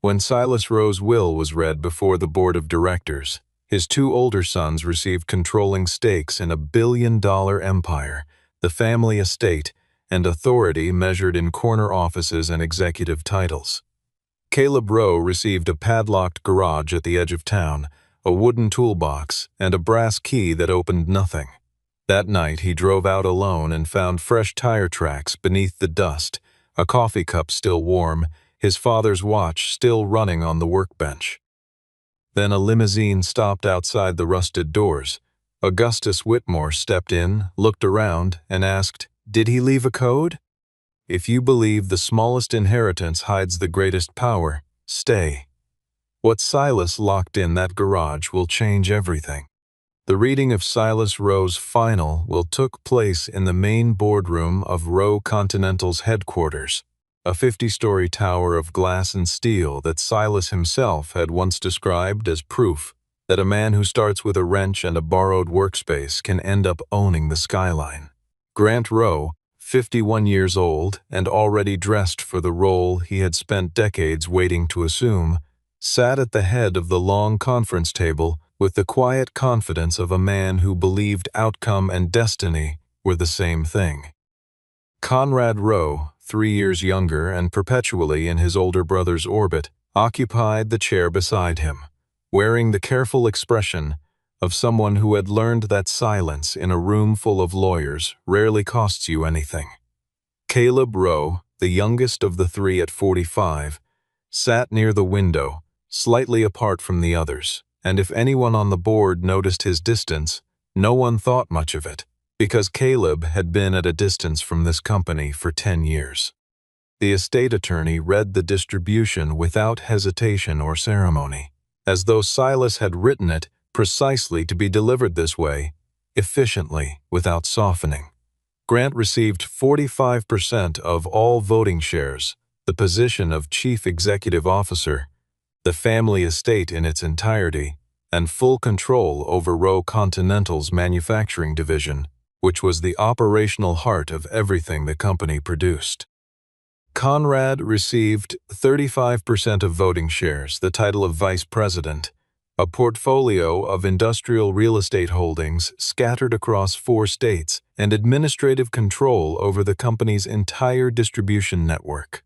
When Silas Rowe's will was read before the board of directors, his two older sons received controlling stakes in a billion-dollar empire, the family estate, and authority measured in corner offices and executive titles. Caleb Rowe received a padlocked garage at the edge of town, a wooden toolbox, and a brass key that opened nothing. That night he drove out alone and found fresh tire tracks beneath the dust, a coffee cup still warm, his father's watch still running on the workbench. Then a limousine stopped outside the rusted doors. Augustus Whitmore stepped in, looked around, and asked, "Did he leave a code?" If you believe the smallest inheritance hides the greatest power, stay. What Silas locked in that garage will change everything. The reading of Silas Rowe's final will took place in the main boardroom of Rowe Continental's headquarters, a 50-story tower of glass and steel that Silas himself had once described as proof that a man who starts with a wrench and a borrowed workspace can end up owning the skyline. Grant Rowe, 51 years old and already dressed for the role he had spent decades waiting to assume, sat at the head of the long conference table with the quiet confidence of a man who believed outcome and destiny were the same thing. Conrad Rowe, 3 years younger and perpetually in his older brother's orbit, occupied the chair beside him, wearing the careful expression of someone who had learned that silence in a room full of lawyers rarely costs you anything. Caleb Rowe, the youngest of the three at 45, sat near the window, slightly apart from the others, and if anyone on the board noticed his distance, no one thought much of it, because Caleb had been at a distance from this company for 10 years. The estate attorney read the distribution without hesitation or ceremony, as though Silas had written it precisely to be delivered this way, efficiently, without softening. Grant received 45% of all voting shares, the position of chief executive officer, the family estate in its entirety, and full control over Rowe Continental's manufacturing division, which was the operational heart of everything the company produced. Conrad received 35% of voting shares, the title of vice president, a portfolio of industrial real estate holdings scattered across 4 states, and administrative control over the company's entire distribution network.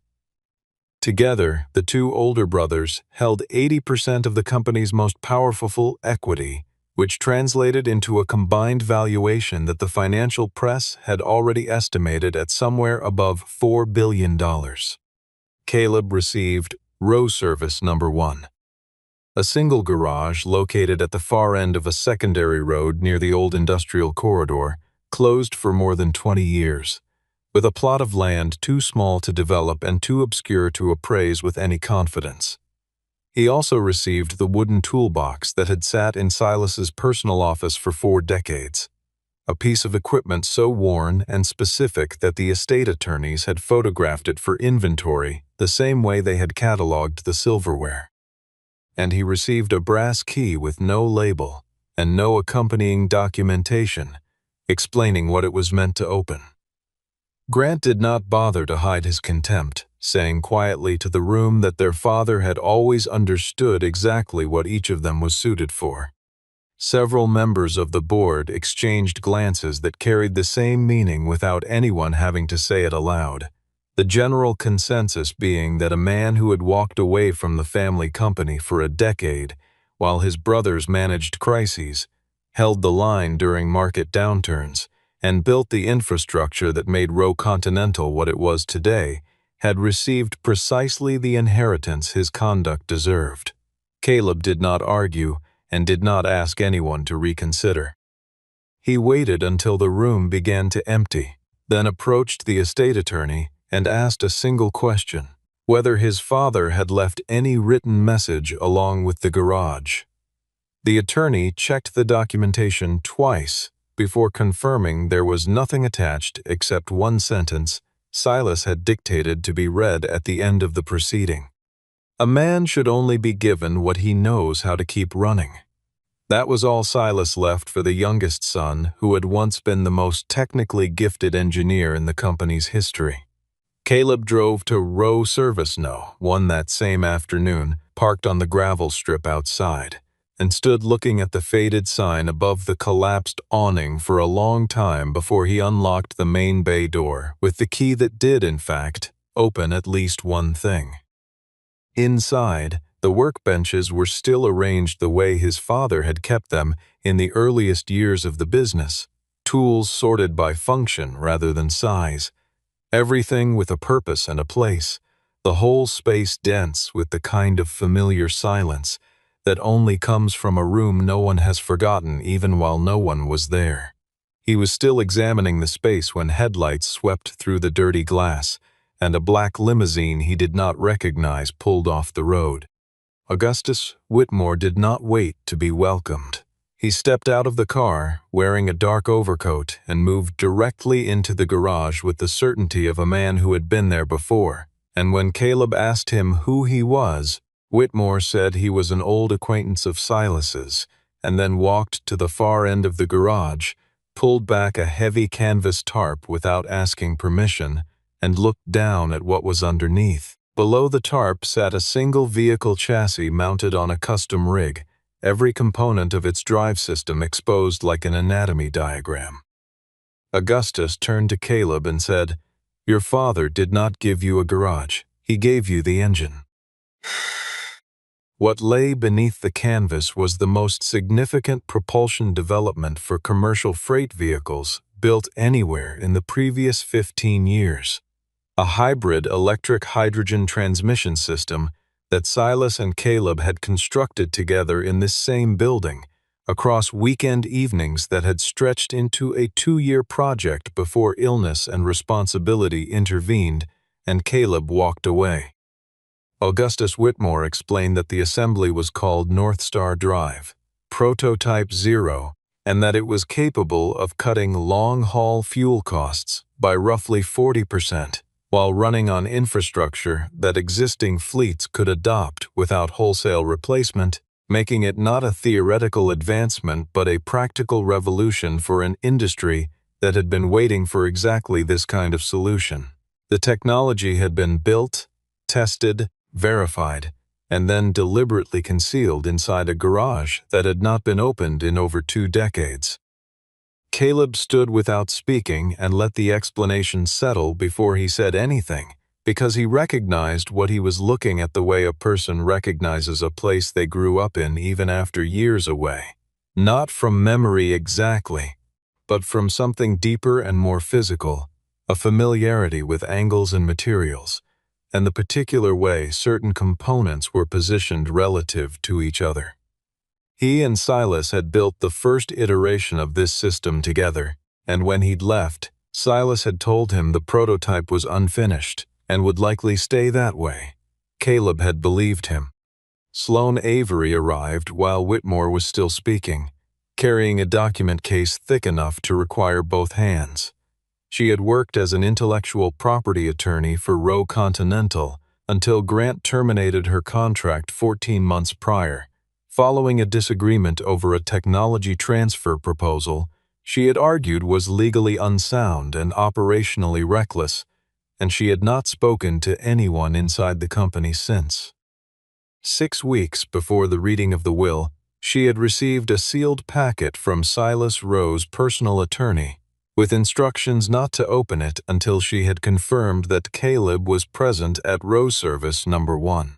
Together, the two older brothers held 80% of the company's most powerful equity, which translated into a combined valuation that the financial press had already estimated at somewhere above $4 billion. Caleb received Row Service Number 1, a single garage located at the far end of a secondary road near the old industrial corridor, closed for more than 20 years. With a plot of land too small to develop and too obscure to appraise with any confidence. He also received the wooden toolbox that had sat in Silas's personal office for 4 decades, a piece of equipment so worn and specific that the estate attorneys had photographed it for inventory the same way they had cataloged the silverware. And he received a brass key with no label and no accompanying documentation explaining what it was meant to open. Grant did not bother to hide his contempt, saying quietly to the room that their father had always understood exactly what each of them was suited for. Several members of the board exchanged glances that carried the same meaning without anyone having to say it aloud, the general consensus being that a man who had walked away from the family company for a decade while his brothers managed crises, held the line during market downturns, and built the infrastructure that made Rowe Continental what it was today, had received precisely the inheritance his conduct deserved. Caleb did not argue and did not ask anyone to reconsider. He waited until the room began to empty, then approached the estate attorney and asked a single question, whether his father had left any written message along with the garage. The attorney checked the documentation twice before confirming there was nothing attached except one sentence Silas had dictated to be read at the end of the proceeding. A man should only be given what he knows how to keep running. That was all Silas left for the youngest son, who had once been the most technically gifted engineer in the company's history. Caleb drove to Row Service No. 1 that same afternoon, parked on the gravel strip outside, and stood looking at the faded sign above the collapsed awning for a long time before he unlocked the main bay door with the key that did, in fact, open at least one thing. Inside, the workbenches were still arranged the way his father had kept them in the earliest years of the business, tools sorted by function rather than size. Everything with a purpose and a place, the whole space dense with the kind of familiar silence that only comes from a room no one has forgotten even while no one was there. He was still examining the space when headlights swept through the dirty glass, and a black limousine he did not recognize pulled off the road. Augustus Whitmore did not wait to be welcomed. He stepped out of the car, wearing a dark overcoat, and moved directly into the garage with the certainty of a man who had been there before. And when Caleb asked him who he was, Whitmore said he was an old acquaintance of Silas's, and then walked to the far end of the garage, pulled back a heavy canvas tarp without asking permission, and looked down at what was underneath. Below the tarp sat a single vehicle chassis mounted on a custom rig, every component of its drive system exposed like an anatomy diagram. Augustus turned to Caleb and said, "Your father did not give you a garage. He gave you the engine." What lay beneath the canvas was the most significant propulsion development for commercial freight vehicles built anywhere in the previous 15 years. A hybrid electric-hydrogen transmission system that Silas and Caleb had constructed together in this same building, across weekend evenings that had stretched into a 2-year project before illness and responsibility intervened, and Caleb walked away. Augustus Whitmore explained that the assembly was called North Star Drive, Prototype 0, and that it was capable of cutting long-haul fuel costs by roughly 40%. While running on infrastructure that existing fleets could adopt without wholesale replacement, making it not a theoretical advancement but a practical revolution for an industry that had been waiting for exactly this kind of solution. The technology had been built, tested, verified, and then deliberately concealed inside a garage that had not been opened in over 2 decades. Caleb stood without speaking and let the explanation settle before he said anything, because he recognized what he was looking at the way a person recognizes a place they grew up in even after years away. Not from memory exactly, but from something deeper and more physical, a familiarity with angles and materials, and the particular way certain components were positioned relative to each other. He and Silas had built the first iteration of this system together, and when he'd left, Silas had told him the prototype was unfinished and would likely stay that way. Caleb had believed him. Sloane Avery arrived while Whitmore was still speaking, carrying a document case thick enough to require both hands. She had worked as an intellectual property attorney for Row Continental until Grant terminated her contract 14 months prior. Following a disagreement over a technology transfer proposal she had argued was legally unsound and operationally reckless, and she had not spoken to anyone inside the company since. 6 weeks before the reading of the will, she had received a sealed packet from Silas Row's personal attorney, with instructions not to open it until she had confirmed that Caleb was present at Row Service No. 1.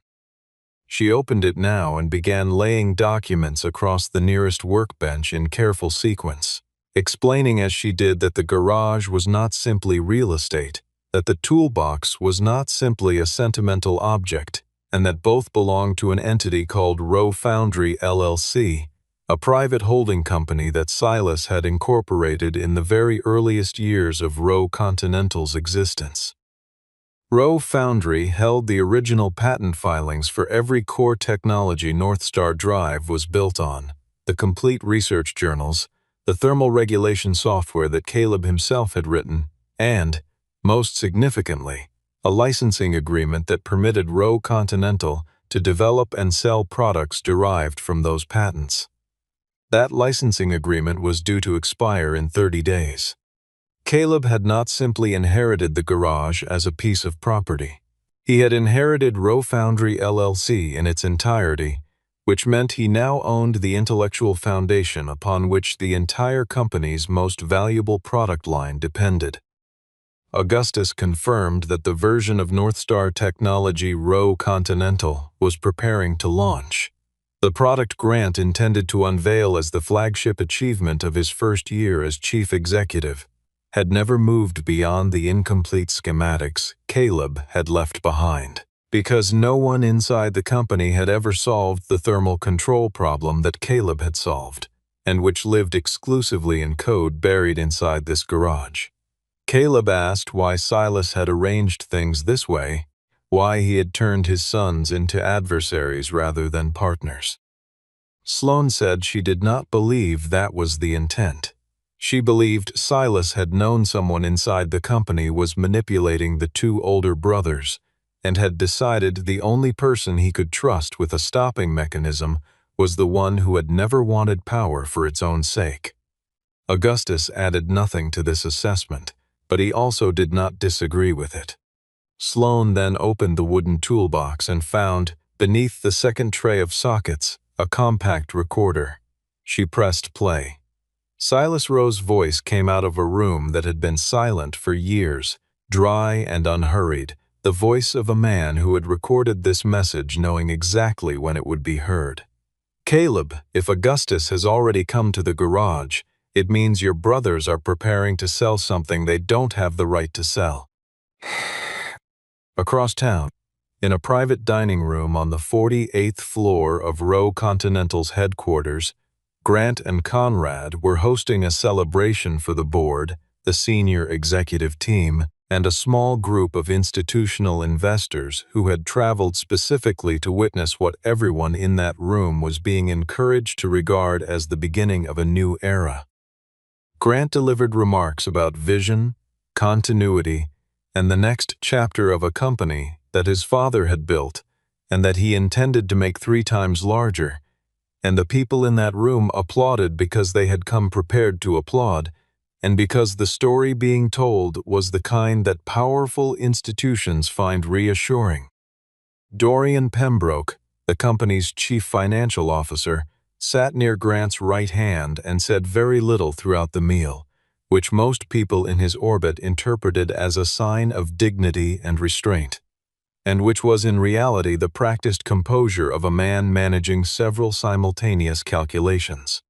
She opened it now and began laying documents across the nearest workbench in careful sequence, explaining as she did that the garage was not simply real estate, that the toolbox was not simply a sentimental object, and that both belonged to an entity called Row Foundry LLC, a private holding company that Silas had incorporated in the very earliest years of Row Continental's existence. Row Foundry held the original patent filings for every core technology North Star Drive was built on, the complete research journals, the thermal regulation software that Caleb himself had written, and, most significantly, a licensing agreement that permitted Row Continental to develop and sell products derived from those patents. That licensing agreement was due to expire in 30 days. Caleb had not simply inherited the garage as a piece of property. He had inherited Rowe Foundry LLC in its entirety, which meant he now owned the intellectual foundation upon which the entire company's most valuable product line depended. Augustus confirmed that the version of Northstar technology Rowe Continental was preparing to launch. The product Grant intended to unveil as the flagship achievement of his first year as chief executive had never moved beyond the incomplete schematics Caleb had left behind, because no one inside the company had ever solved the thermal control problem that Caleb had solved, and which lived exclusively in code buried inside this garage. Caleb asked why Silas had arranged things this way, why he had turned his sons into adversaries rather than partners. Sloane said she did not believe that was the intent. She believed Silas had known someone inside the company was manipulating the two older brothers and had decided the only person he could trust with a stopping mechanism was the one who had never wanted power for its own sake. Augustus added nothing to this assessment, but he also did not disagree with it. Sloane then opened the wooden toolbox and found, beneath the second tray of sockets, a compact recorder. She pressed play. Silas Rowe's voice came out of a room that had been silent for years, dry and unhurried, the voice of a man who had recorded this message knowing exactly when it would be heard. Caleb, if Augustus has already come to the garage, it means your brothers are preparing to sell something they don't have the right to sell. Across town, in a private dining room on the 48th floor of Rowe Continental's headquarters, Grant and Conrad were hosting a celebration for the board, the senior executive team, and a small group of institutional investors who had traveled specifically to witness what everyone in that room was being encouraged to regard as the beginning of a new era. Grant delivered remarks about vision, continuity, and the next chapter of a company that his father had built and that he intended to make 3 times larger, and the people in that room applauded because they had come prepared to applaud, and because the story being told was the kind that powerful institutions find reassuring. Dorian Pembroke, the company's chief financial officer, sat near Grant's right hand and said very little throughout the meal, which most people in his orbit interpreted as a sign of dignity and restraint, and which was in reality the practiced composure of a man managing several simultaneous calculations.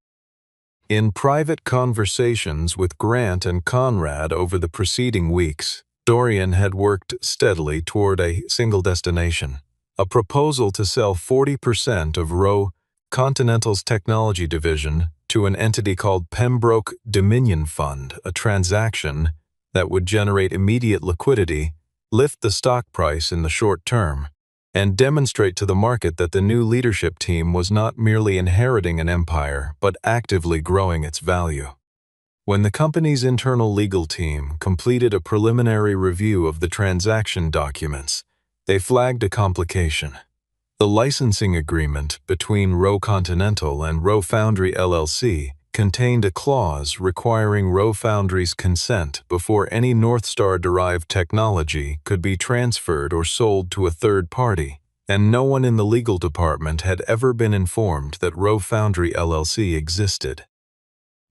In private conversations with Grant and Conrad over the preceding weeks, Dorian had worked steadily toward a single destination, a proposal to sell 40% of Rowe Continental's technology division to an entity called Pembroke Dominion Fund, a transaction that would generate immediate liquidity, lift the stock price in the short term, and demonstrate to the market that the new leadership team was not merely inheriting an empire but actively growing its value. When the company's internal legal team completed a preliminary review of the transaction documents, they flagged a complication. The licensing agreement between Rowe Continental and Rowe Foundry LLC contained a clause requiring Rowe Foundry's consent before any Northstar-derived technology could be transferred or sold to a third party, and no one in the legal department had ever been informed that Rowe Foundry LLC existed.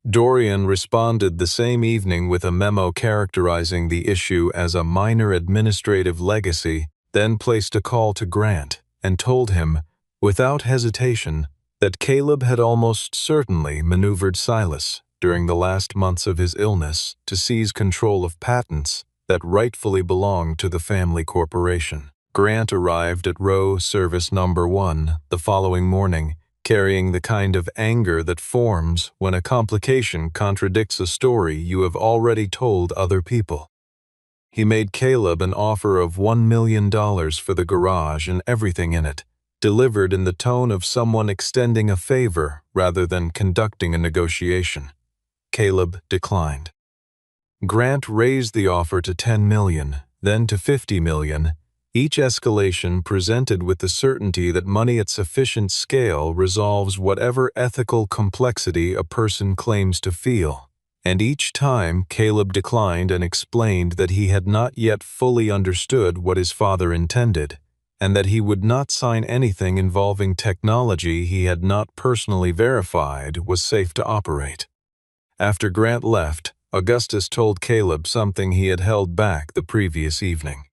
Dorian responded the same evening with a memo characterizing the issue as a minor administrative legacy, then placed a call to Grant and told him, without hesitation, that Caleb had almost certainly maneuvered Silas during the last months of his illness to seize control of patents that rightfully belonged to the family corporation. Grant arrived at Rowe Service Number 1 the following morning, carrying the kind of anger that forms when a complication contradicts a story you have already told other people. He made Caleb an offer of $1 million for the garage and everything in it, delivered in the tone of someone extending a favor rather than conducting a negotiation. Caleb declined. Grant raised the offer to $10 million, then to $50 million, each escalation presented with the certainty that money at sufficient scale resolves whatever ethical complexity a person claims to feel, and each time Caleb declined and explained that he had not yet fully understood what his father intended, and that he would not sign anything involving technology he had not personally verified was safe to operate. After Grant left, Augustus told Caleb something he had held back the previous evening.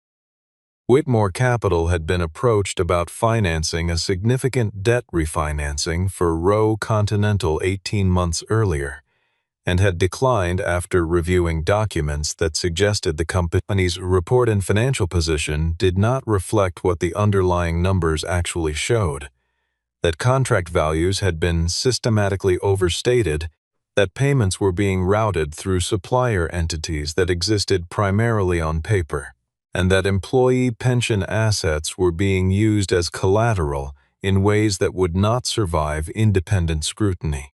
Whitmore Capital had been approached about financing a significant debt refinancing for Roe Continental 18 months earlier, and had declined after reviewing documents that suggested the company's report and financial position did not reflect what the underlying numbers actually showed, that contract values had been systematically overstated, that payments were being routed through supplier entities that existed primarily on paper, and that employee pension assets were being used as collateral in ways that would not survive independent scrutiny.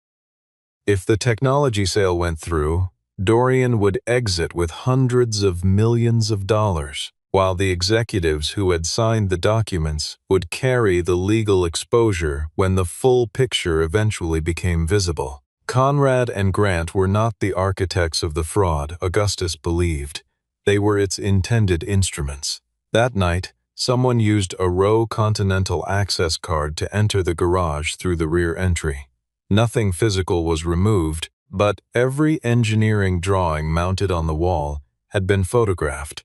If the technology sale went through, Dorian would exit with hundreds of millions of dollars, while the executives who had signed the documents would carry the legal exposure when the full picture eventually became visible. Conrad and Grant were not the architects of the fraud, Augustus believed. They were its intended instruments. That night, someone used a Roe Continental access card to enter the garage through the rear entry. Nothing physical was removed, but every engineering drawing mounted on the wall had been photographed.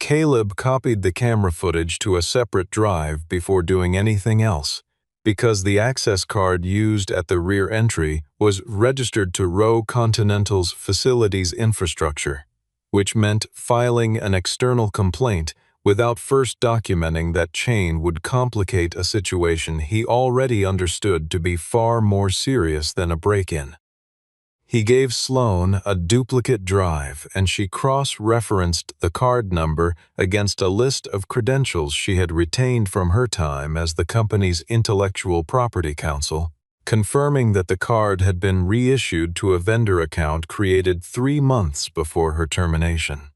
Caleb copied the camera footage to a separate drive before doing anything else, because the access card used at the rear entry was registered to Roe Continental's facilities infrastructure, which meant filing an external complaint without first documenting that chain would complicate a situation he already understood to be far more serious than a break-in. He gave Sloan a duplicate drive, and she cross-referenced the card number against a list of credentials she had retained from her time as the company's intellectual property counsel, confirming that the card had been reissued to a vendor account created 3 months before her termination.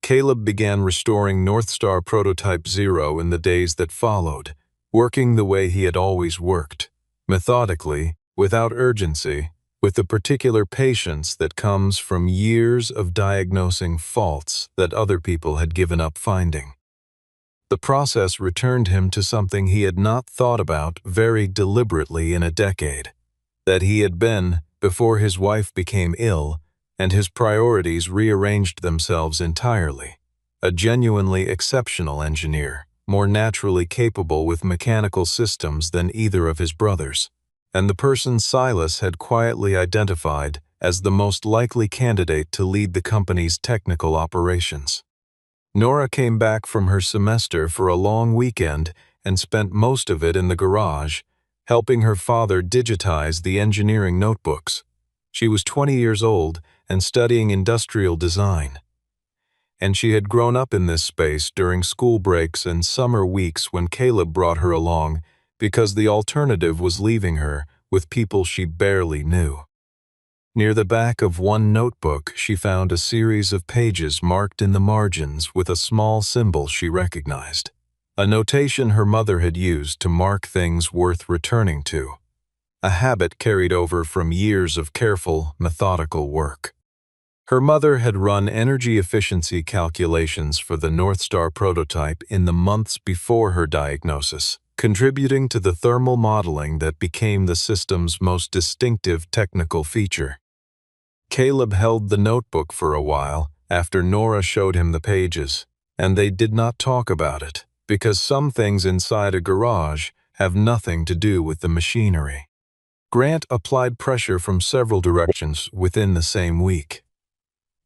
Caleb began restoring Northstar Prototype 0 in the days that followed, working the way he had always worked, methodically, without urgency, with the particular patience that comes from years of diagnosing faults that other people had given up finding. The process returned him to something he had not thought about very deliberately in a decade, that he had been, before his wife became ill, and his priorities rearranged themselves entirely, a genuinely exceptional engineer, more naturally capable with mechanical systems than either of his brothers, and the person Silas had quietly identified as the most likely candidate to lead the company's technical operations. Nora came back from her semester for a long weekend and spent most of it in the garage, helping her father digitize the engineering notebooks. She was 20 years old and studying industrial design, and she had grown up in this space during school breaks and summer weeks when Caleb brought her along because the alternative was leaving her with people she barely knew. Near the back of one notebook, she found a series of pages marked in the margins with a small symbol she recognized, a notation her mother had used to mark things worth returning to, a habit carried over from years of careful, methodical work. Her mother had run energy efficiency calculations for the Northstar prototype in the months before her diagnosis, contributing to the thermal modeling that became the system's most distinctive technical feature. Caleb held the notebook for a while after Nora showed him the pages, and they did not talk about it, because some things inside a garage have nothing to do with the machinery. Grant applied pressure from several directions within the same week.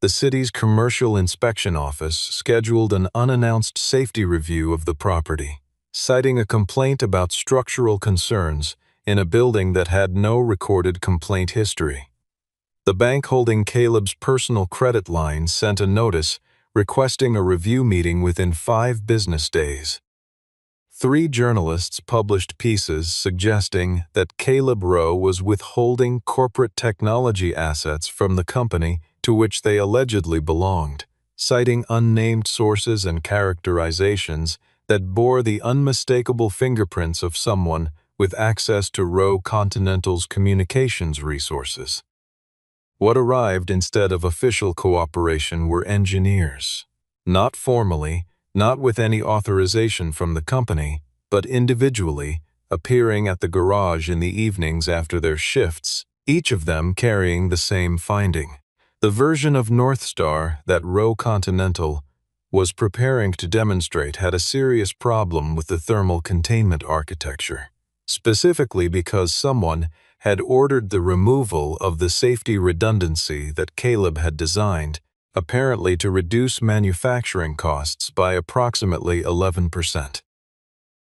The city's commercial inspection office scheduled an unannounced safety review of the property, citing a complaint about structural concerns in a building that had no recorded complaint history. The bank holding Caleb's personal credit line sent a notice requesting a review meeting within 5 business days. 3 journalists published pieces suggesting that Caleb Roe was withholding corporate technology assets from the company to which they allegedly belonged, citing unnamed sources and characterizations that bore the unmistakable fingerprints of someone with access to Roe Continental's communications resources. What arrived instead of official cooperation were engineers. Not formally, not with any authorization from the company, but individually, appearing at the garage in the evenings after their shifts, each of them carrying the same finding. The version of North Star that Rowe Continental was preparing to demonstrate had a serious problem with the thermal containment architecture, specifically because someone had ordered the removal of the safety redundancy that Caleb had designed, apparently to reduce manufacturing costs by approximately 11%.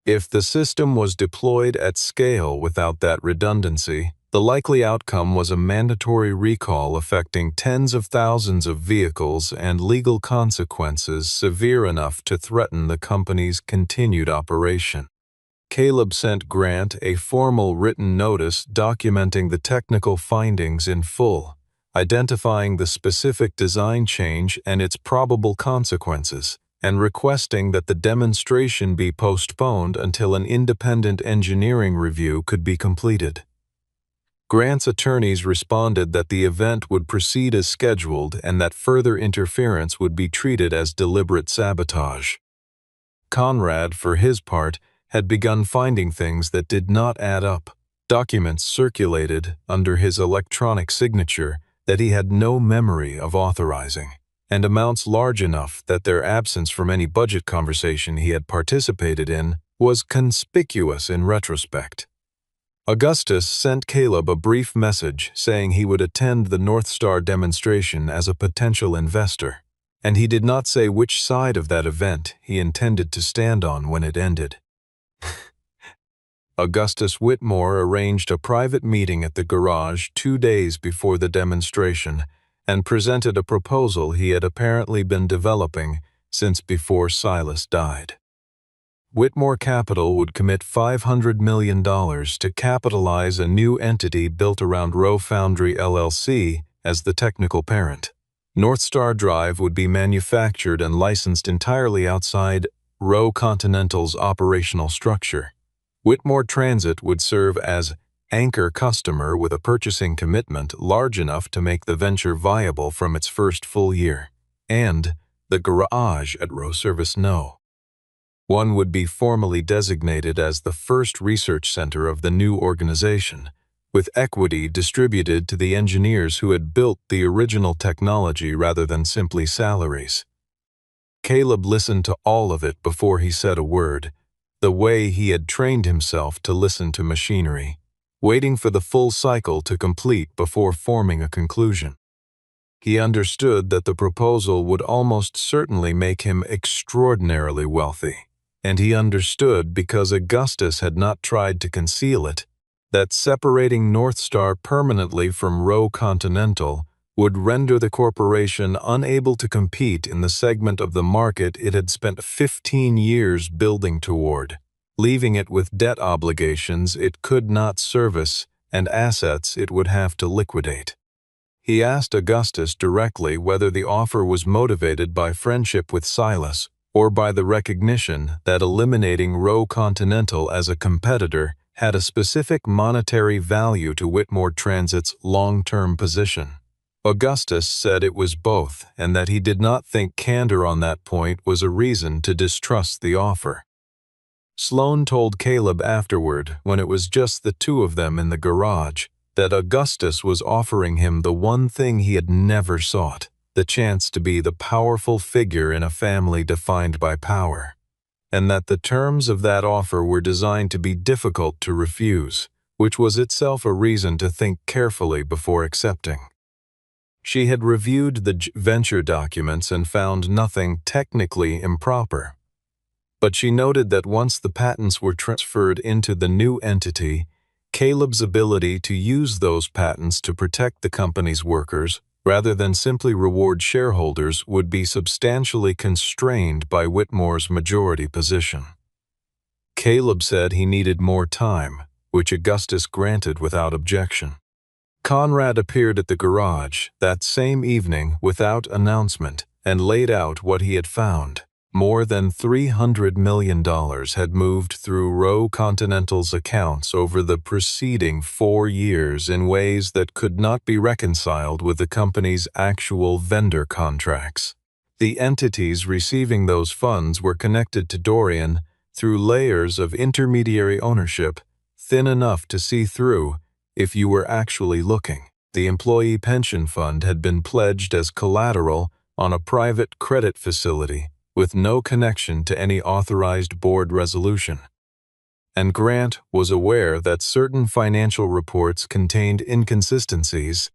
If the system was deployed at scale without that redundancy, the likely outcome was a mandatory recall affecting tens of thousands of vehicles and legal consequences severe enough to threaten the company's continued operation. Caleb sent Grant a formal written notice documenting the technical findings in full, identifying the specific design change and its probable consequences, and requesting that the demonstration be postponed until an independent engineering review could be completed. Grant's attorneys responded that the event would proceed as scheduled and that further interference would be treated as deliberate sabotage. Conrad, for his part, had begun finding things that did not add up. Documents circulated under his electronic signature that he had no memory of authorizing, and amounts large enough that their absence from any budget conversation he had participated in was conspicuous in retrospect. Augustus sent Caleb a brief message saying he would attend the North Star demonstration as a potential investor, and he did not say which side of that event he intended to stand on when it ended. Augustus Whitmore arranged a private meeting at the garage 2 days before the demonstration and presented a proposal he had apparently been developing since before Silas died. Whitmore Capital would commit $500 million to capitalize a new entity built around Rowe Foundry LLC as the technical parent. North Star Drive would be manufactured and licensed entirely outside Rowe Continental's operational structure. Whitmore Transit would serve as anchor customer with a purchasing commitment large enough to make the venture viable from its first full year, and the garage at Rowe Service No. 1 would be formally designated as the first research center of the new organization, with equity distributed to the engineers who had built the original technology rather than simply salaries. Caleb listened to all of it before he said a word, the way he had trained himself to listen to machinery, waiting for the full cycle to complete before forming a conclusion. He understood that the proposal would almost certainly make him extraordinarily wealthy, and he understood, because Augustus had not tried to conceal it, that separating North Star permanently from Rowe Continental would render the corporation unable to compete in the segment of the market it had spent 15 years building toward, leaving it with debt obligations it could not service and assets it would have to liquidate. He asked Augustus directly whether the offer was motivated by friendship with Silas or by the recognition that eliminating Rowe Continental as a competitor had a specific monetary value to Whitmore Transit's long-term position. Augustus said it was both, and that he did not think candor on that point was a reason to distrust the offer. Sloan told Caleb afterward, when it was just the two of them in the garage, that Augustus was offering him the one thing he had never sought, the chance to be the powerful figure in a family defined by power, and that the terms of that offer were designed to be difficult to refuse, which was itself a reason to think carefully before accepting. She had reviewed the venture documents and found nothing technically improper. But she noted that once the patents were transferred into the new entity, Caleb's ability to use those patents to protect the company's workers, rather than simply reward shareholders, would be substantially constrained by Whitmore's majority position. Caleb said he needed more time, which Augustus granted without objection. Conrad appeared at the garage that same evening without announcement and laid out what he had found. More than $300 million had moved through Roe Continental's accounts over the preceding 4 years in ways that could not be reconciled with the company's actual vendor contracts. The entities receiving those funds were connected to Dorian through layers of intermediary ownership, thin enough to see through if you were actually looking. The employee pension fund had been pledged as collateral on a private credit facility with no connection to any authorized board resolution. And Grant was aware that certain financial reports contained inconsistencies,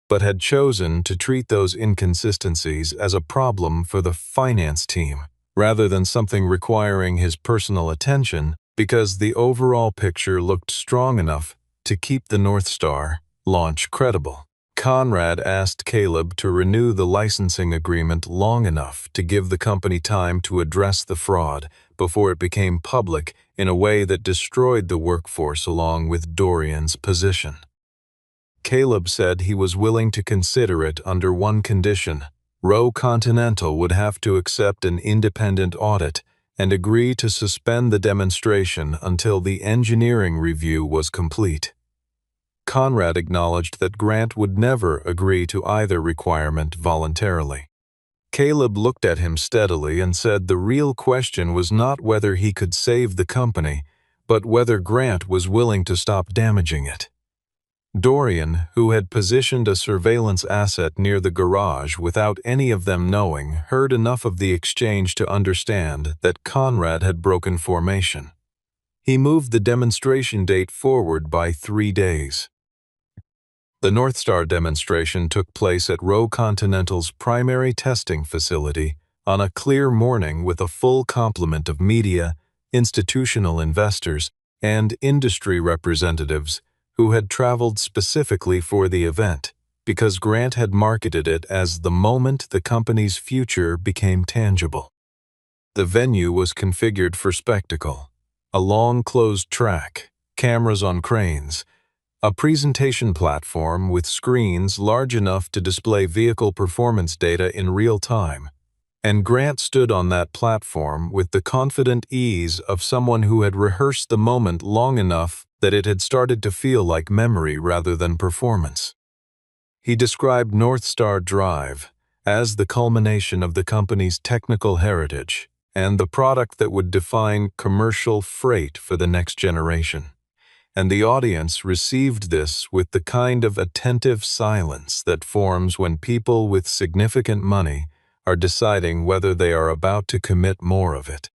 but had chosen to treat those inconsistencies as a problem for the finance team, rather than something requiring his personal attention, because the overall picture looked strong enough to keep the North Star launch credible. Conrad asked Caleb to renew the licensing agreement long enough to give the company time to address the fraud before it became public in a way that destroyed the workforce along with Dorian's position. Caleb said he was willing to consider it under one condition. Roe Continental would have to accept an independent audit and agree to suspend the demonstration until the engineering review was complete. Conrad acknowledged that Grant would never agree to either requirement voluntarily. Caleb looked at him steadily and said the real question was not whether he could save the company, but whether Grant was willing to stop damaging it. Dorian, who had positioned a surveillance asset near the garage without any of them knowing, heard enough of the exchange to understand that Conrad had broken formation. He moved the demonstration date forward by 3 days. The North Star demonstration took place at Roe Continental's primary testing facility on a clear morning with a full complement of media, institutional investors, and industry representatives who had traveled specifically for the event because Grant had marketed it as the moment the company's future became tangible. The venue was configured for spectacle: a long closed track, cameras on cranes, a presentation platform with screens large enough to display vehicle performance data in real time, and Grant stood on that platform with the confident ease of someone who had rehearsed the moment long enough that it had started to feel like memory rather than performance. He described North Star Drive as the culmination of the company's technical heritage and the product that would define commercial freight for the next generation. And the audience received this with the kind of attentive silence that forms when people with significant money are deciding whether they are about to commit more of it.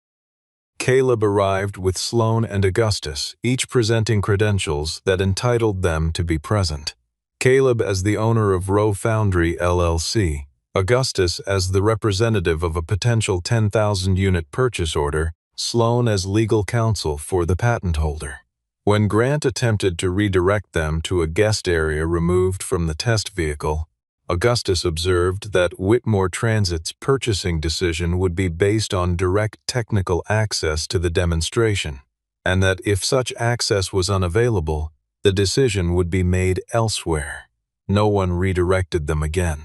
Caleb arrived with Sloan and Augustus, each presenting credentials that entitled them to be present. Caleb as the owner of Roe Foundry LLC, Augustus as the representative of a potential 10,000-unit purchase order, Sloan as legal counsel for the patent holder. When Grant attempted to redirect them to a guest area removed from the test vehicle, Augustus observed that Whitmore Transit's purchasing decision would be based on direct technical access to the demonstration, and that if such access was unavailable, the decision would be made elsewhere. No one redirected them again.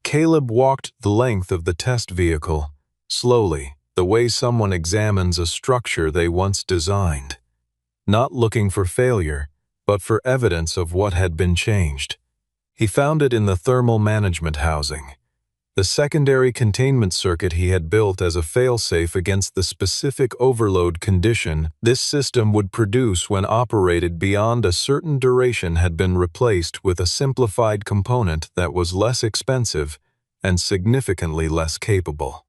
Caleb walked the length of the test vehicle, slowly, the way someone examines a structure they once designed, not looking for failure, but for evidence of what had been changed. He found it in the thermal management housing, the secondary containment circuit he had built as a failsafe against the specific overload condition this system would produce when operated beyond a certain duration had been replaced with a simplified component that was less expensive and significantly less capable.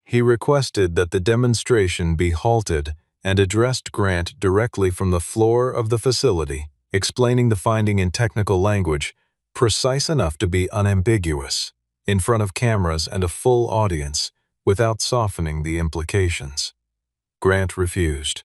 He requested that the demonstration be halted and addressed Grant directly from the floor of the facility, explaining the finding in technical language, precise enough to be unambiguous, in front of cameras and a full audience, without softening the implications. Grant refused.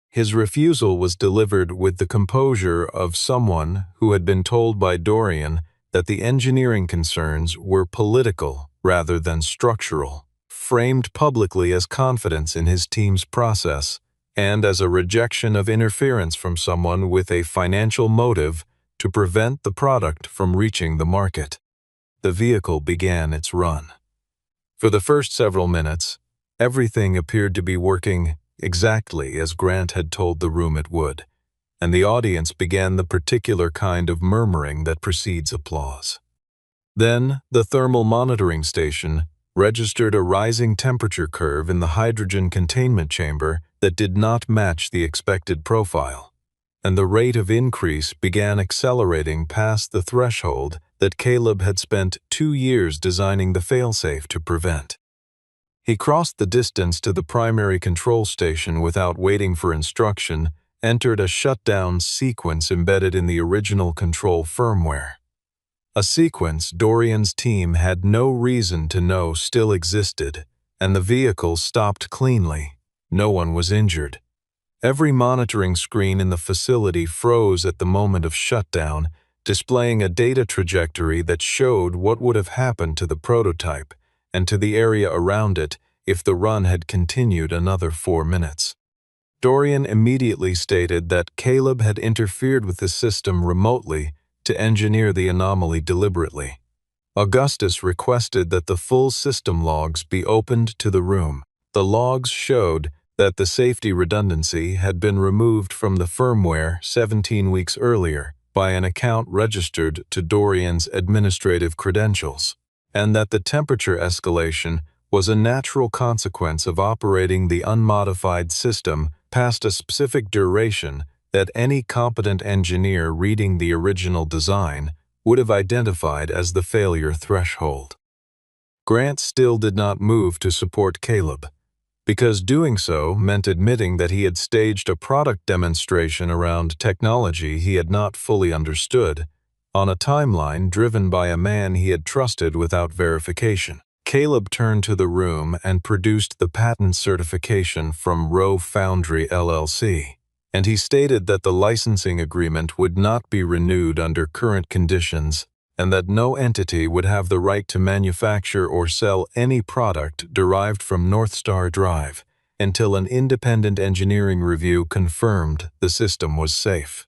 His refusal was delivered with the composure of someone who had been told by Dorian that the engineering concerns were political rather than structural, framed publicly as confidence in his team's process and as a rejection of interference from someone with a financial motive to prevent the product from reaching the market. The vehicle began its run. For the first several minutes, Everything appeared to be working exactly as Grant had told the room it would, and the audience began the particular kind of murmuring that precedes applause. Then, the thermal monitoring station registered a rising temperature curve in the hydrogen containment chamber that did not match the expected profile, and the rate of increase began accelerating past the threshold that Caleb had spent 2 years designing the failsafe to prevent. He crossed the distance to the primary control station without waiting for instruction, entered a shutdown sequence embedded in the original control firmware. A sequence Dorian's team had no reason to know still existed, and the vehicle stopped cleanly. No one was injured. Every monitoring screen in the facility froze at the moment of shutdown, displaying a data trajectory that showed what would have happened to the prototype and to the area around it if the run had continued another 4 minutes. Dorian immediately stated that Caleb had interfered with the system remotely to engineer the anomaly deliberately. Augustus requested that the full system logs be opened to the room. The logs showed that the safety redundancy had been removed from the firmware 17 weeks earlier by an account registered to Dorian's administrative credentials, and that the temperature escalation was a natural consequence of operating the unmodified system past a specific duration that any competent engineer reading the original design would have identified as the failure threshold. Grant still did not move to support Caleb, because doing so meant admitting that he had staged a product demonstration around technology he had not fully understood, on a timeline driven by a man he had trusted without verification. Caleb turned to the room and produced the patent certification from Rowe Foundry LLC, and he stated that the licensing agreement would not be renewed under current conditions and that no entity would have the right to manufacture or sell any product derived from Northstar Drive until an independent engineering review confirmed the system was safe.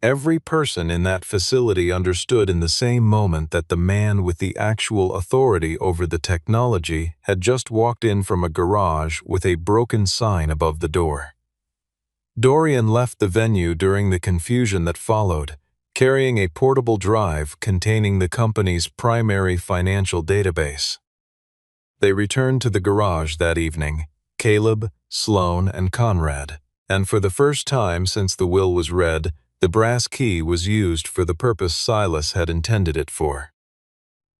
Every person in that facility understood in the same moment that the man with the actual authority over the technology had just walked in from a garage with a broken sign above the door. Dorian left the venue during the confusion that followed, carrying a portable drive containing the company's primary financial database. They returned to the garage that evening, Caleb, Sloan, and Conrad, and for the first time since the will was read, the brass key was used for the purpose Silas had intended it for.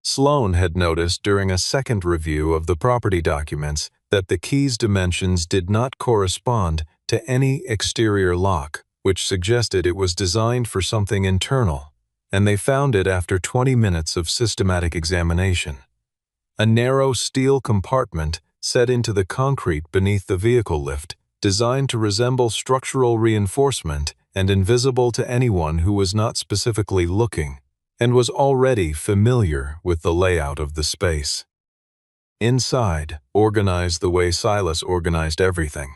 Sloan had noticed during a second review of the property documents that the key's dimensions did not correspond to any exterior lock, which suggested it was designed for something internal, and they found it after 20 minutes of systematic examination. A narrow steel compartment set into the concrete beneath the vehicle lift, designed to resemble structural reinforcement and invisible to anyone who was not specifically looking and was already familiar with the layout of the space. Inside, organized the way Silas organized everything,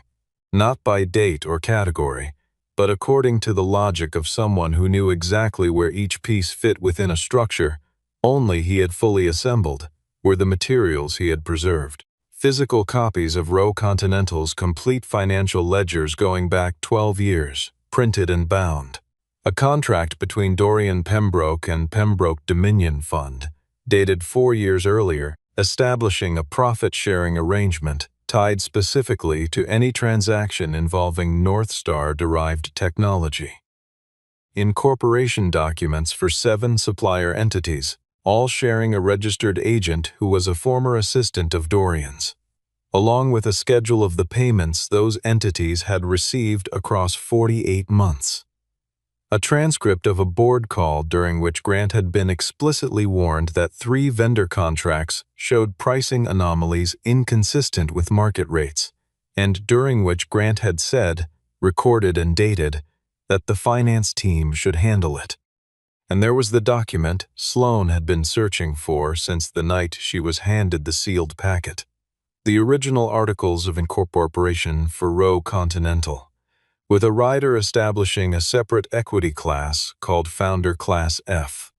not by date or category, but according to the logic of someone who knew exactly where each piece fit within a structure only he had fully assembled, were the materials he had preserved. Physical copies of Rowe Continental's complete financial ledgers going back 12 years, printed and bound. A contract between Dorian Pembroke and Pembroke Dominion Fund, dated 4 years earlier, establishing a profit-sharing arrangement tied specifically to any transaction involving Northstar-derived technology. Incorporation documents for 7 supplier entities, all sharing a registered agent who was a former assistant of Dorian's, along with a schedule of the payments those entities had received across 48 months. A transcript of a board call during which Grant had been explicitly warned that 3 vendor contracts showed pricing anomalies inconsistent with market rates, and during which Grant had said, recorded and dated, that the finance team should handle it. And there was the document Sloan had been searching for since the night she was handed the sealed packet. The original articles of incorporation for Rowe Continental, with a rider establishing a separate equity class called Founder Class F.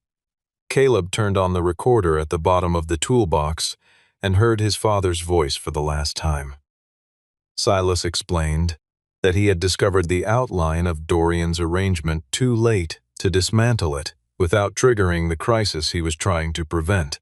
Caleb turned on the recorder at the bottom of the toolbox and heard his father's voice for the last time. Silas explained that he had discovered the outline of Dorian's arrangement too late to dismantle it without triggering the crisis he was trying to prevent.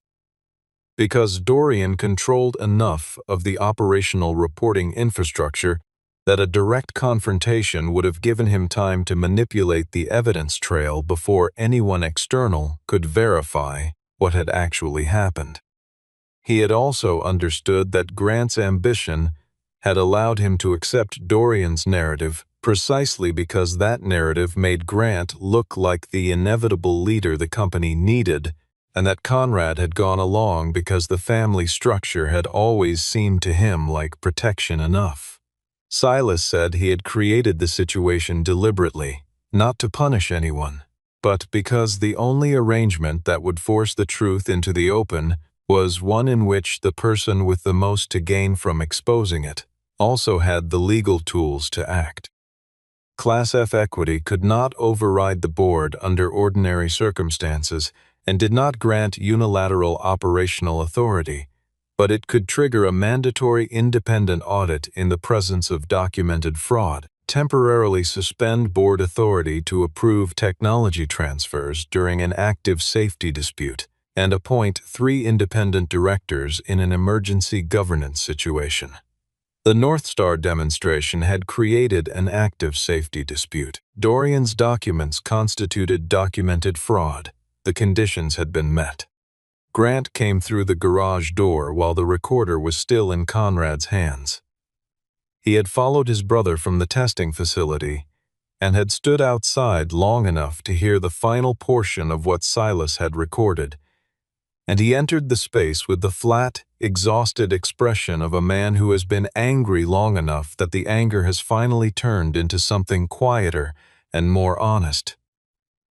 Because Dorian controlled enough of the operational reporting infrastructure that a direct confrontation would have given him time to manipulate the evidence trail before anyone external could verify what had actually happened. He had also understood that Grant's ambition had allowed him to accept Dorian's narrative precisely because that narrative made Grant look like the inevitable leader the company needed, and that Conrad had gone along because the family structure had always seemed to him like protection enough. Silas said he had created the situation deliberately, not to punish anyone, but because the only arrangement that would force the truth into the open was one in which the person with the most to gain from exposing it also had the legal tools to act. Class F equity could not override the board under ordinary circumstances and did not grant unilateral operational authority, but it could trigger a mandatory independent audit in the presence of documented fraud, temporarily suspend board authority to approve technology transfers during an active safety dispute, and appoint 3 independent directors in an emergency governance situation. The North Star demonstration had created an active safety dispute. Dorian's documents constituted documented fraud. The conditions had been met. Grant came through the garage door while the recorder was still in Conrad's hands. He had followed his brother from the testing facility and had stood outside long enough to hear the final portion of what Silas had recorded, and he entered the space with the flat, exhausted expression of a man who has been angry long enough that the anger has finally turned into something quieter and more honest.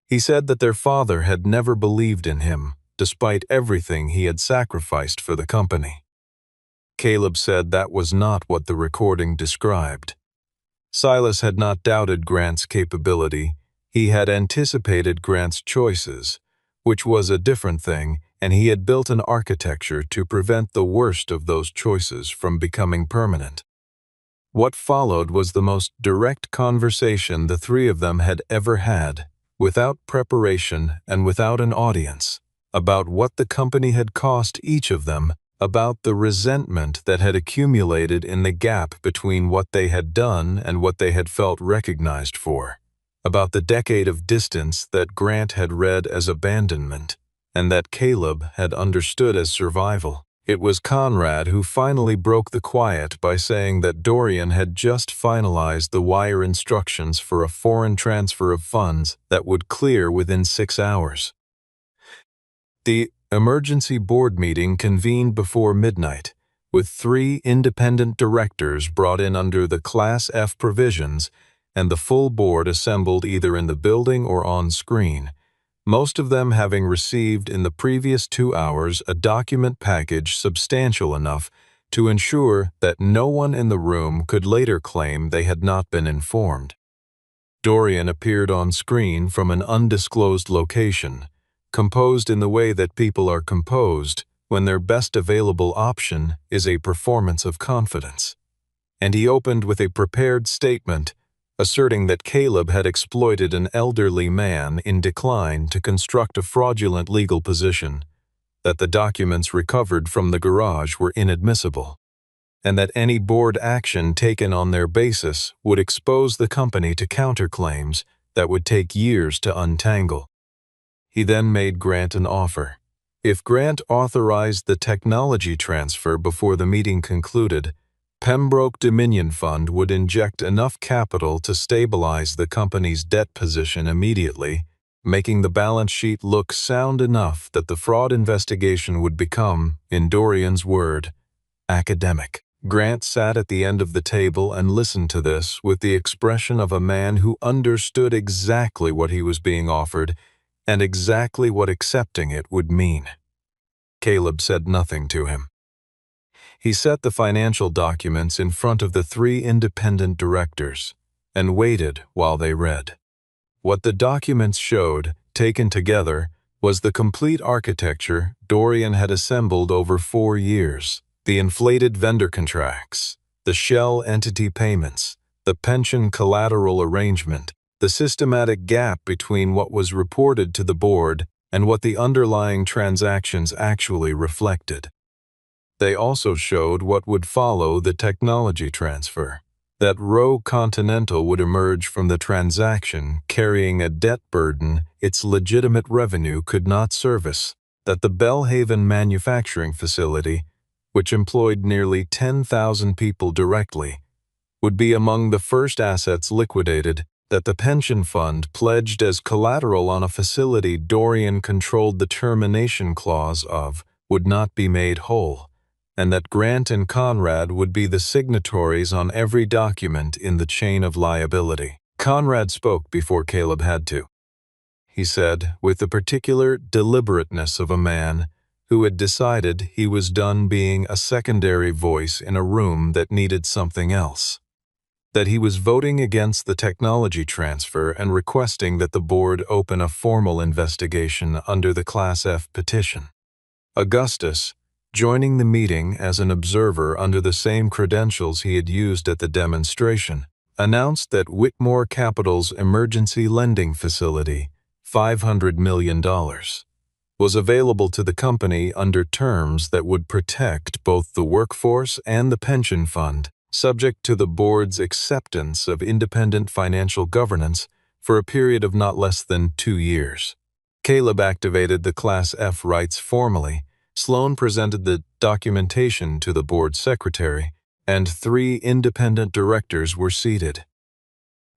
He said that their father had never believed in him, despite everything he had sacrificed for the company. Caleb said that was not what the recording described. Silas had not doubted Grant's capability. He had anticipated Grant's choices, which was a different thing, and he had built an architecture to prevent the worst of those choices from becoming permanent. What followed was the most direct conversation the 3 of them had ever had, without preparation and without an audience, about what the company had cost each of them, about the resentment that had accumulated in the gap between what they had done and what they had felt recognized for, about the decade of distance that Grant had read as abandonment, and that Caleb had understood as survival. It was Conrad who finally broke the quiet by saying that Dorian had just finalized the wire instructions for a foreign transfer of funds that would clear within 6 hours. The emergency board meeting convened before midnight, with 3 independent directors brought in under the Class F provisions and the full board assembled either in the building or on screen, most of them having received in the previous 2 hours a document package substantial enough to ensure that no one in the room could later claim they had not been informed. Dorian appeared on screen from an undisclosed location, composed in the way that people are composed when their best available option is a performance of confidence. And he opened with a prepared statement asserting that Caleb had exploited an elderly man in decline to construct a fraudulent legal position, that the documents recovered from the garage were inadmissible, and that any board action taken on their basis would expose the company to counterclaims that would take years to untangle. He then made Grant an offer. If Grant authorized the technology transfer before the meeting concluded, Pembroke Dominion Fund would inject enough capital to stabilize the company's debt position immediately, making the balance sheet look sound enough that the fraud investigation would become, in Dorian's word, academic. Grant sat at the end of the table and listened to this with the expression of a man who understood exactly what he was being offered and exactly what accepting it would mean. Caleb said nothing to him. He set the financial documents in front of the 3 independent directors and waited while they read. What the documents showed, taken together, was the complete architecture Dorian had assembled over 4 years. The inflated vendor contracts, the shell entity payments, the pension collateral arrangement, the systematic gap between what was reported to the board and what the underlying transactions actually reflected. They also showed what would follow the technology transfer. That Roe Continental would emerge from the transaction carrying a debt burden its legitimate revenue could not service. That the Belhaven manufacturing facility, which employed nearly 10,000 people directly, would be among the first assets liquidated. That the pension fund pledged as collateral on a facility Dorian controlled the termination clause of would not be made whole, and that Grant and Conrad would be the signatories on every document in the chain of liability. Conrad spoke before Caleb had to. He said, with the particular deliberateness of a man who had decided he was done being a secondary voice in a room that needed something else, that he was voting against the technology transfer and requesting that the board open a formal investigation under the Class F petition. Augustus, joining the meeting as an observer under the same credentials he had used at the demonstration, announced that Whitmore Capital's emergency lending facility, $500 million, was available to the company under terms that would protect both the workforce and the pension fund, subject to the board's acceptance of independent financial governance for a period of not less than 2 years. Caleb activated the Class F rights formally. Sloan presented the documentation to the board secretary, and 3 independent directors were seated.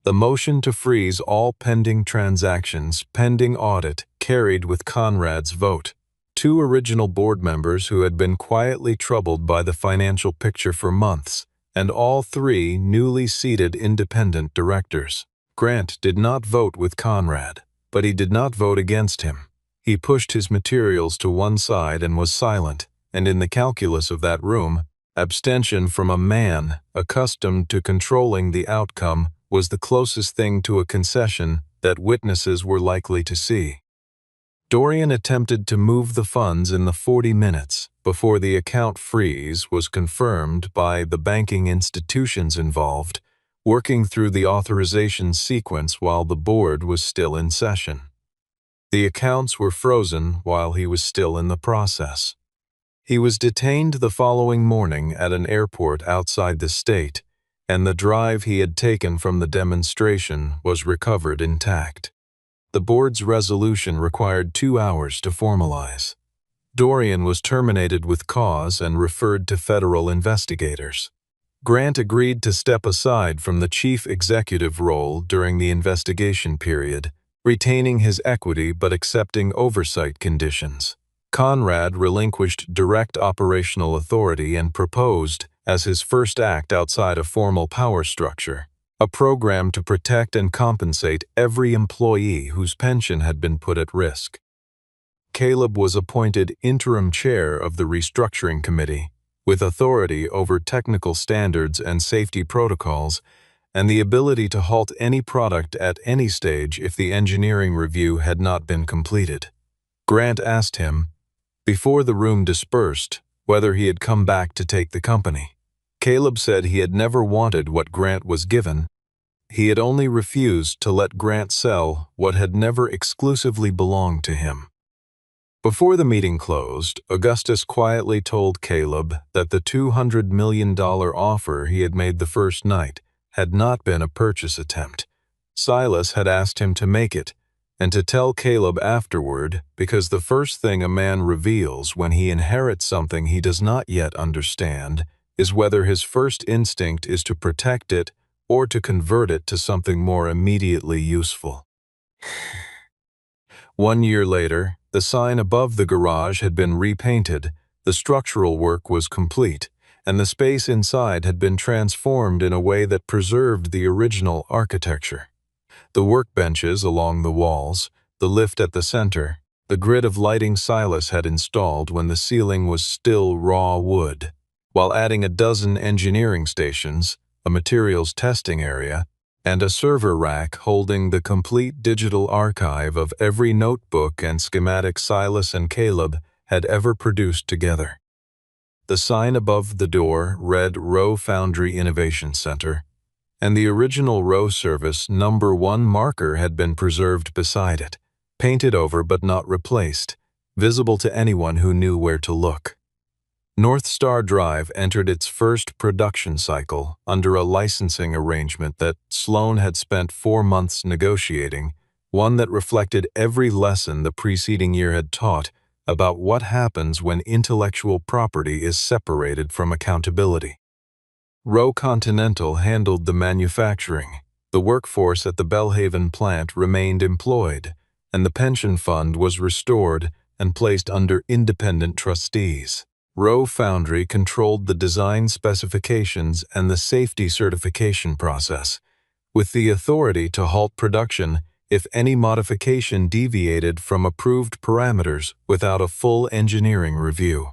The motion to freeze all pending transactions pending audit carried with Conrad's vote. 2 original board members who had been quietly troubled by the financial picture for months, and all 3 newly seated independent directors. Grant did not vote with Conrad, but he did not vote against him. He pushed his materials to one side and was silent, and in the calculus of that room, abstention from a man accustomed to controlling the outcome was the closest thing to a concession that witnesses were likely to see. Dorian attempted to move the funds in the 40 minutes before the account freeze was confirmed by the banking institutions involved, working through the authorization sequence while the board was still in session. The accounts were frozen while he was still in the process. He was detained the following morning at an airport outside the state, and the drive he had taken from the demonstration was recovered intact. The board's resolution required 2 hours to formalize. Dorian was terminated with cause and referred to federal investigators. Grant agreed to step aside from the chief executive role during the investigation period, retaining his equity but accepting oversight conditions. Conrad relinquished direct operational authority and proposed, as his first act outside a formal power structure, a program to protect and compensate every employee whose pension had been put at risk. Caleb was appointed interim chair of the restructuring committee, with authority over technical standards and safety protocols, and the ability to halt any product at any stage if the engineering review had not been completed. Grant asked him, before the room dispersed, whether he had come back to take the company. Caleb said he had never wanted what Grant was given. He had only refused to let Grant sell what had never exclusively belonged to him. Before the meeting closed, Augustus quietly told Caleb that the $200 million offer he had made the first night had not been a purchase attempt. Silas had asked him to make it, and to tell Caleb afterward, because the first thing a man reveals when he inherits something he does not yet understand is whether his first instinct is to protect it or to convert it to something more immediately useful. 1 year later, the sign above the garage had been repainted, the structural work was complete, and the space inside had been transformed in a way that preserved the original architecture. The workbenches along the walls, the lift at the center, the grid of lighting Silas had installed when the ceiling was still raw wood, while adding a dozen engineering stations, a materials testing area, and a server rack holding the complete digital archive of every notebook and schematic Silas and Caleb had ever produced together. The sign above the door read Rowe Foundry Innovation Center, and the original Rowe Service #1 marker had been preserved beside it, painted over but not replaced, visible to anyone who knew where to look. North Star Drive entered its first production cycle under a licensing arrangement that Sloan had spent 4 months negotiating, one that reflected every lesson the preceding year had taught about what happens when intellectual property is separated from accountability. Rowe Continental handled the manufacturing, the workforce at the Belhaven plant remained employed, and the pension fund was restored and placed under independent trustees. Rowe Foundry controlled the design specifications and the safety certification process, with the authority to halt production if any modification deviated from approved parameters without a full engineering review.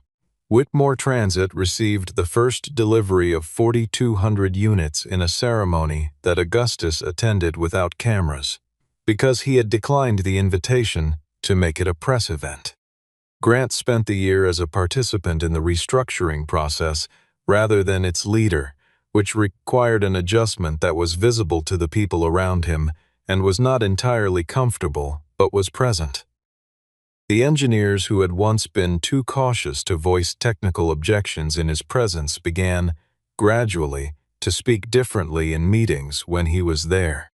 Whitmore Transit received the first delivery of 4,200 units in a ceremony that Augustus attended without cameras, because he had declined the invitation to make it a press event. Grant spent the year as a participant in the restructuring process rather than its leader, which required an adjustment that was visible to the people around him and was not entirely comfortable, but was present. The engineers who had once been too cautious to voice technical objections in his presence began, gradually, to speak differently in meetings when he was there.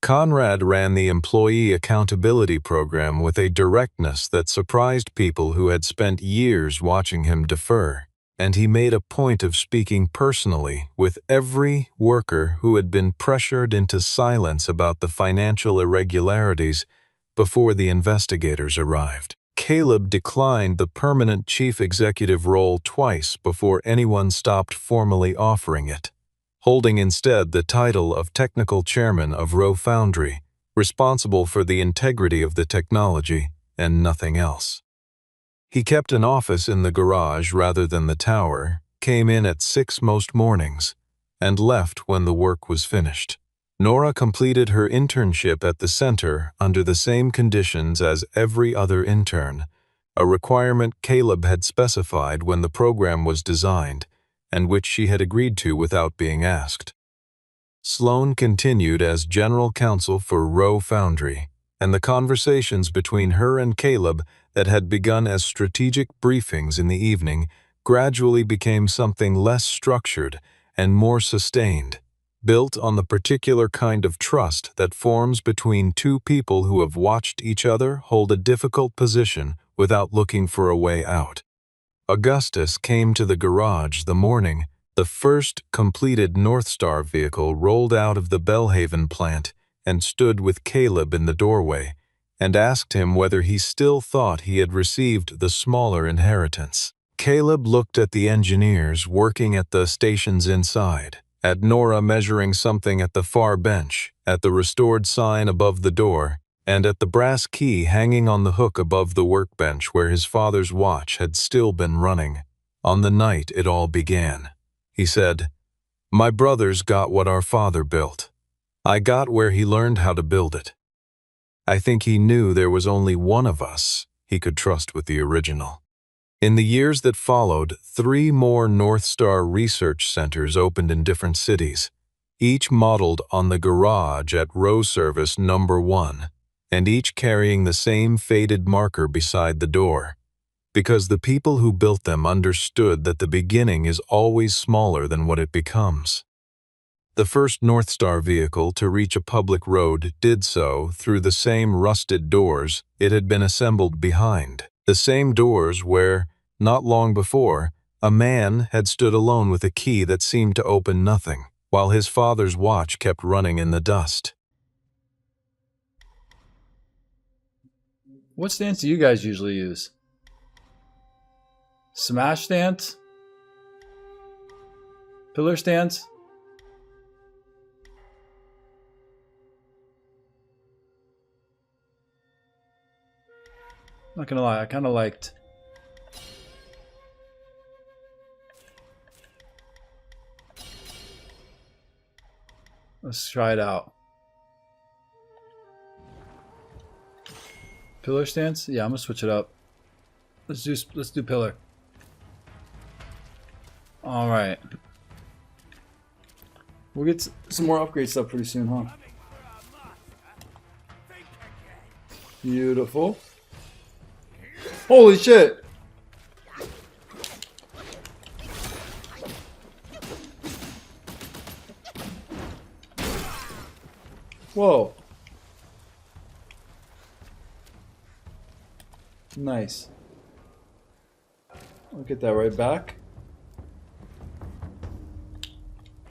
Conrad ran the employee accountability program with a directness that surprised people who had spent years watching him defer, and he made a point of speaking personally with every worker who had been pressured into silence about the financial irregularities before the investigators arrived. Caleb declined the permanent chief executive role twice before anyone stopped formally offering it, holding instead the title of technical chairman of Rowe Foundry, responsible for the integrity of the technology and nothing else. He kept an office in the garage rather than the tower, came in at 6 most mornings, and left when the work was finished. Nora completed her internship at the center under the same conditions as every other intern, a requirement Caleb had specified when the program was designed, and which she had agreed to without being asked. Sloan continued as general counsel for Rowe Foundry, and the conversations between her and Caleb that had begun as strategic briefings in the evening gradually became something less structured and more sustained, built on the particular kind of trust that forms between two people who have watched each other hold a difficult position without looking for a way out. Augustus came to the garage the morning the first completed North Star vehicle rolled out of the Belhaven plant and stood with Caleb in the doorway and asked him whether he still thought he had received the smaller inheritance. Caleb looked at the engineers working at the stations inside, at Nora measuring something at the far bench, at the restored sign above the door, and at the brass key hanging on the hook above the workbench where his father's watch had still been running. On the night it all began, he said, "My brothers got what our father built. I got where he learned how to build it." I think he knew there was only one of us he could trust with the original. In the years that followed, 3 more North Star research centers opened in different cities, each modeled on the garage at Rowe Service #1, and each carrying the same faded marker beside the door, because the people who built them understood that the beginning is always smaller than what it becomes. The first North Star vehicle to reach a public road did so through the same rusted doors it had been assembled behind, the same doors where, not long before, a man had stood alone with a key that seemed to open nothing, while his father's watch kept running in the dust. What stance do you guys usually use? Smash stance? Pillar stance? Not gonna lie, I kind of liked Let's try it out. Pillar stance? Yeah, I'm gonna switch it up. Let's do pillar. All right. We'll get some more upgrade stuff pretty soon, huh? Beautiful. Holy shit! Whoa. Nice. I'll get that right back.